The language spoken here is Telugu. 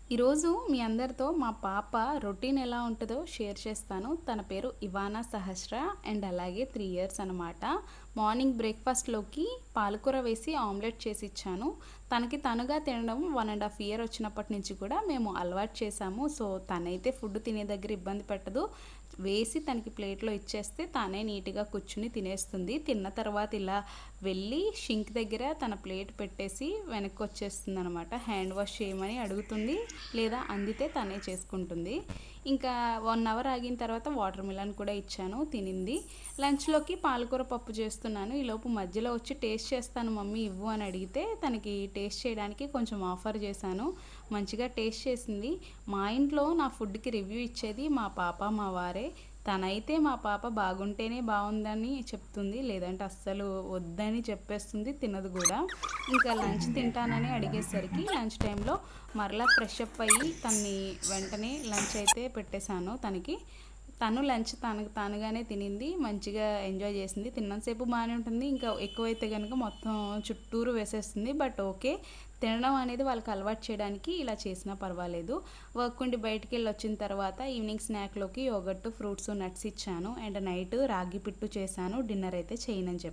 ఈరోజు మీ అందరితో మా పాప రొటీన్ ఎలా ఉంటుందో షేర్ చేస్తాను. తన పేరు ఇవానా సహస్ర అండ్ అలాగే 3 ఇయర్స్ అనమాట. మార్నింగ్ బ్రేక్‌ఫాస్ట్‌లోకి పాలకూర వేసి ఆమ్లెట్ చేసి ఇచ్చాను. తనకి తనుగా తినడం 1½ ఇయర్ వచ్చినప్పటి నుంచి కూడా మేము అలవాటు చేశాము. సో, తనైతే ఫుడ్ తినే దగ్గర ఇబ్బంది పెట్టదు. వేసి తనకి ప్లేట్‌లో ఇచ్చేస్తే తానే నీట్‌గా కూర్చుని తినేస్తుంది. తిన్న తర్వాత ఇలా వెళ్ళి షింక్ దగ్గర తన ప్లేట్ పెట్టేసి వెనక్కొచ్చేస్తుందనమాట. హ్యాండ్ వాష్ చేయమని అడుగుతుంది. లేదా అందితే తనే చేసుకుంటుంది. ఇంకా 1 అవర్ ఆగిన తర్వాత వాటర్ మిలన్ కూడా ఇచ్చాను, తినింది. లంచ్‌లోకి పాలకూర పప్పు చేస్తున్నాను. ఈలోపు మధ్యలో వచ్చి టేస్ట్ చేస్తాను మమ్మీ ఇవ్వు అని అడిగితే తనకి టేస్ట్ చేయడానికి కొంచెం ఆఫర్ చేశాను. మంచిగా టేస్ట్ చేసింది. మా ఇంట్లో నా ఫుడ్‌కి రివ్యూ ఇచ్చేది మా పాప, మా వారే. తనైతే మా పాప బాగుంటేనే బావుందని చెప్తుంది. లేదంటే అస్సలు వద్దని చెప్పేస్తుంది. తినదు గూడా. ఇంకా లంచ్ తింటానని అడిగేసరికి లంచ్ టైంలో మరలా ఫ్రెష్ అప్ అయ్యి తన్ని వెంటనే లంచ్ అయితే పెట్టేశాను తనకి. తను లంచ్ తనకు తానుగానే తినింది. మంచిగా ఎంజాయ్ చేసింది. తిన్నంతసేపు బానే ఉంటుంది. ఇంకా ఎక్కువైతే గనుక మొత్తం చుట్టూరు వేసేస్తుంది. But okay. తినడం అనేది వాళ్ళకి అలవాటు చేయడానికి ఇలా చేసినా పర్వాలేదు. వర్క్ ఉండి బయటికెళ్ళొచ్చిన తర్వాత ఈవినింగ్ స్నాక్‌లోకి యోగర్ట్, ఫ్రూట్స్, నట్స్ ఇచ్చాను. అండ్ నైట్ రాగి పిట్టు చేశాను. డిన్నర్ అయితే చేయనని చెప్పాను.